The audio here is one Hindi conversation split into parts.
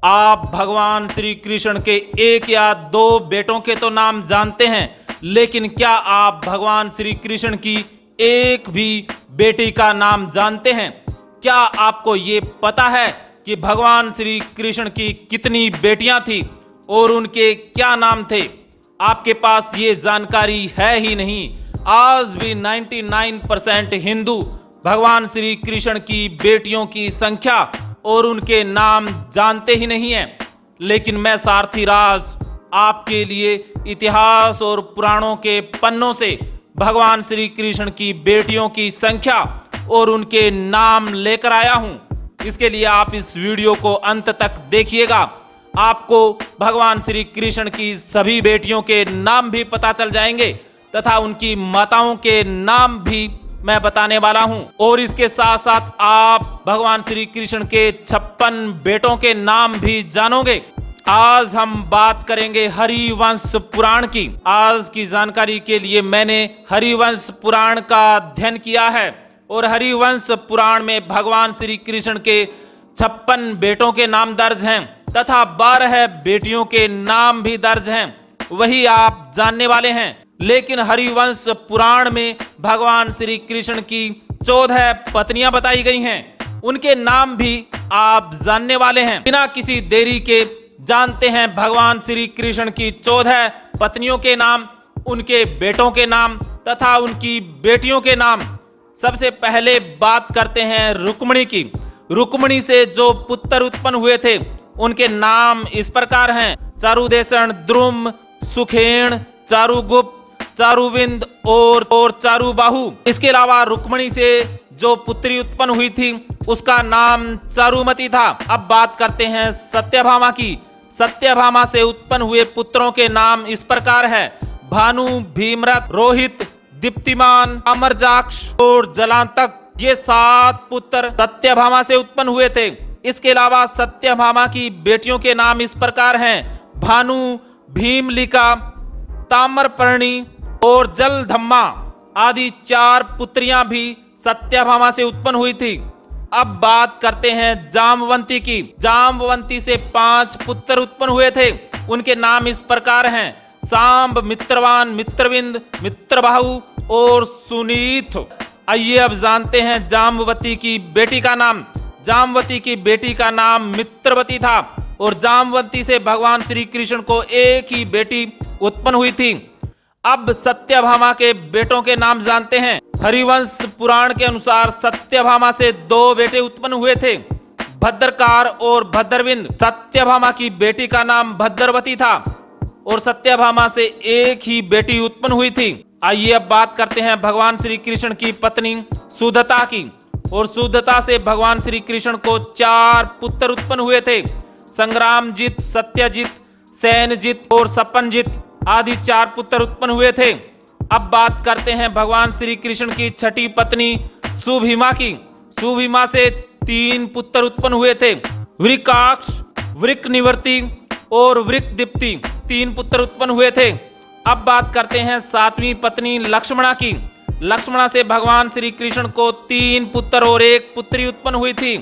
आप भगवान श्री कृष्ण के एक या दो बेटों के तो नाम जानते हैं, लेकिन क्या आप भगवान श्री कृष्ण की एक भी बेटी का नाम जानते हैं? क्या आपको ये पता है कि भगवान श्री कृष्ण की कितनी बेटियां थी और उनके क्या नाम थे? आपके पास ये जानकारी है ही नहीं। आज भी 99% हिंदू भगवान श्री कृष्ण की बेटियों की संख्या और उनके नाम जानते ही नहीं हैं। लेकिन मैं सारथी राज आपके लिए इतिहास और पुराणों के पन्नों से भगवान श्री कृष्ण की बेटियों की संख्या और उनके नाम लेकर आया हूं। इसके लिए आप इस वीडियो को अंत तक देखिएगा। आपको भगवान श्री कृष्ण की सभी बेटियों के नाम भी पता चल जाएंगे तथा उनकी माताओं के नाम भी मैं बताने वाला हूं। और इसके साथ साथ आप भगवान श्री कृष्ण के 56 बेटों के नाम भी जानोगे। आज हम बात करेंगे हरिवंश पुराण की। आज की जानकारी के लिए मैंने हरिवंश पुराण का अध्ययन किया है और हरिवंश पुराण में भगवान श्री कृष्ण के 56 बेटों के नाम दर्ज हैं तथा 12 बेटियों के नाम भी दर्ज हैं। वही आप जानने वाले हैं। लेकिन हरिवंश पुराण में भगवान श्री कृष्ण की 14 पत्नियां बताई गई हैं। उनके नाम भी आप जानने वाले हैं। बिना किसी देरी के जानते हैं भगवान श्री कृष्ण की 14 पत्नियों के नाम, उनके बेटों के नाम तथा उनकी बेटियों के नाम। सबसे पहले बात करते हैं रुक्मिणी की। रुक्मिणी से जो पुत्र उत्पन्न हुए थे उनके नाम इस प्रकार हैं: चारुदेशन, द्रुम, सुखेण, चारुगुप्त, चारुविंद और चारुबाहु। इसके अलावा रुक्मिणी से जो पुत्री उत्पन्न हुई थी उसका नाम चारुमती था। अब बात करते हैं सत्यभामा की। सत्यभामा से उत्पन्न हुए पुत्रों के नाम इस प्रकार है: भानु, भीमरथ, रोहित, दीप्तिमान, अमरजाक्ष और जलांतक। ये 7 पुत्र सत्यभामा से उत्पन्न हुए थे। इसके अलावा सत्यभामा की बेटियों के नाम इस प्रकार हैं: भानु, भीमलिका, ताम्रपर्णी और जलधम्मा आदि 4 पुत्रियां भी सत्यभामा से उत्पन्न हुई थी। अब बात करते हैं जामवंती की। जामवंती से 5 पुत्र उत्पन्न हुए थे। उनके नाम इस प्रकार हैं: सांब, मित्रवान, मित्रविंद, मित्रबाहु और सुनीत। आइए अब जानते हैं जामवती की बेटी का नाम। जामवती की बेटी का नाम मित्रवती था और जामवती से भगवान श्री कृष्ण को एक ही बेटी उत्पन्न हुई थी। अब सत्यभामा के बेटों के नाम जानते हैं। हरिवंश पुराण के अनुसार सत्यभामा से 2 बेटे उत्पन्न हुए थे, भद्रकार और भद्रविंद। सत्यभामा की बेटी का नाम भद्रवती था और सत्यभामा से एक ही बेटी उत्पन्न हुई थी। आइए अब बात करते हैं भगवान श्री कृष्ण की पत्नी सुदता की। और सुदता से भगवान श्री कृष्ण को 4 पुत्र उत्पन्न हुए थे: संग्रामजित, सत्यजित, सैनजित और सपनजित आदि 4 पुत्र उत्पन्न हुए थे। अब बात करते हैं भगवान श्री कृष्ण की 6ठी पत्नी सुभीमा की। सुभीमा से 3 पुत्र उत्पन्न हुए थे: वृकाक्ष, वृकनिवर्ती और वृकदीप्ति। 3 पुत्र उत्पन्न हुए थे। अब बात करते हैं 7वीं पत्नी लक्ष्मणा की। लक्ष्मणा से भगवान श्री कृष्ण को 3 पुत्र और 1 पुत्री उत्पन्न हुई थी।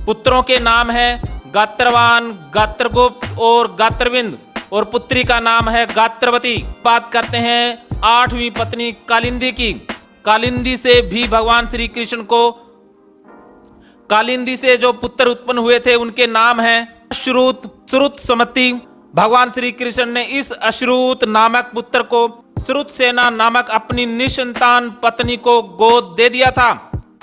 पुत्रों के नाम है गात्रवान, गात्रगुप्त और गात्रविंद और पुत्री का नाम है गात्रवती। बात करते हैं 8वीं पत्नी कालिंदी की। कालिंदी से भी भगवान श्री कृष्ण को कालिंदी से जो पुत्र उत्पन्न हुए थे उनके नाम है अश्रुत, श्रुत, समति। भगवान श्री कृष्ण ने इस अश्रुत नामक पुत्र को श्रुतसेना नामक अपनी निसंतान पत्नी को गोद दे दिया था।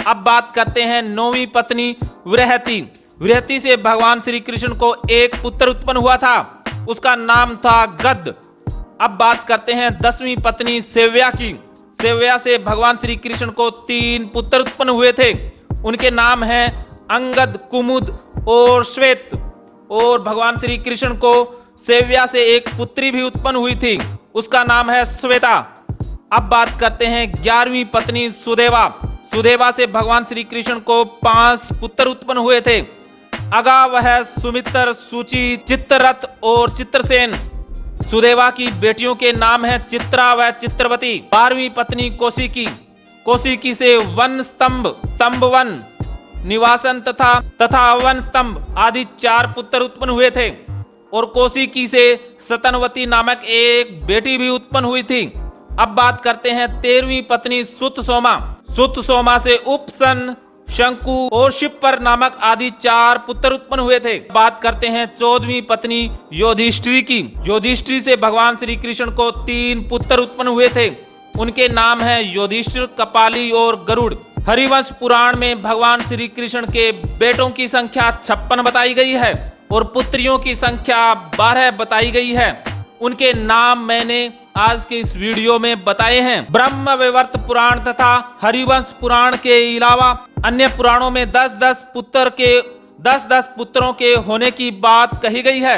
अब बात करते हैं 9वीं पत्नी वृहति। वृहति से भगवान श्री कृष्ण को एक पुत्र उत्पन्न हुआ था, उसका नाम था गद। अब बात करते हैं 10वीं पत्नी सेव्या की। सेव्या से भगवान श्री कृष्ण को 3 पुत्र उत्पन्न हुए थे। उनके नाम हैं अंगद, कुमुद और श्वेत। और भगवान श्री कृष्ण को सेव्या से एक पुत्री भी उत्पन्न हुई थी, उसका नाम है श्वेता। अब बात करते हैं 11वीं पत्नी सुदेवा। सुदेवा से भगवान श्री कृष्ण को 5 पुत्र उत्पन्न हुए थे: अगावह, सुमित्र, सूची, चित्ररथ और चित्रसेन। सुदेवा की बेटियों के नाम हैं चित्रा व चित्रवती। 12वीं पत्नी कौशिकी। कौशिकी से वन स्तंभ, स्तंभवन निवासन तथा वन स्तंभ आदि 4 पुत्र उत्पन्न हुए थे। और कौशिकी से सतनवती नामक एक बेटी भी उत्पन्न हुई थी। अब बात करते हैं 13वीं पत्नी सुतसोमा। सुतसोमा से उपसन, शंकु और शिप्पर नामक आदि 4 पुत्र उत्पन्न हुए थे। बात करते हैं 14वीं पत्नी योधिष्ठिरी की। योधिष्ठिरी से भगवान श्री कृष्ण को 3 पुत्र उत्पन्न हुए थे। उनके नाम है योधिष्ठिर, कपाली और गरुड़। हरिवंश पुराण में भगवान श्री कृष्ण के बेटों की संख्या 56 बताई गई है और पुत्रियों की संख्या 12 बताई गई है। उनके नाम मैंने आज के इस वीडियो में बताए हैं। ब्रह्म वैवर्त पुराण तथा हरिवंश पुराण के अलावा अन्य पुराणों में 10-10 पुत्रों के होने की बात कही गई है।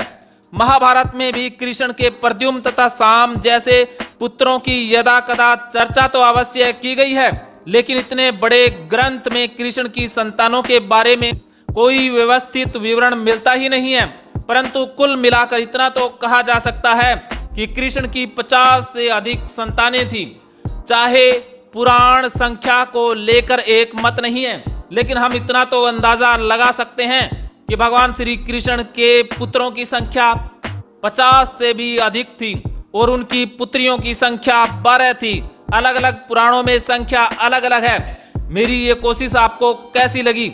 महाभारत में भी कृष्ण के प्रद्युम्न तथा साम जैसे पुत्रों की यदा कदा चर्चा तो अवश्य की गई है, लेकिन इतने बड़े ग्रंथ में कृष्ण की संतानों के बारे में कोई व्यवस्थित विवरण मिलता ही नहीं है। परंतु कुल मिलाकर इतना तो कहा जा सकता है कि कृष्ण की 50 से अधिक संतानें थी। चाहे पुराण संख्या को लेकर एक मत नहीं है, लेकिन हम इतना तो अंदाजा लगा सकते हैं कि भगवान श्री कृष्ण के पुत्रों की संख्या 50 से भी अधिक थी और उनकी पुत्रियों की संख्या 12 थी। अलग अलग पुराणों में संख्या अलग अलग है। मेरी ये कोशिश आपको कैसी लगी,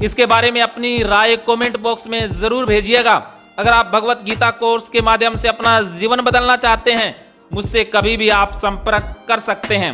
इसके बारे में अपनी राय कमेंट बॉक्स में जरूर भेजिएगा। अगर आप भगवत गीता कोर्स के माध्यम से अपना जीवन बदलना चाहते हैं, मुझसे कभी भी आप संपर्क कर सकते हैं।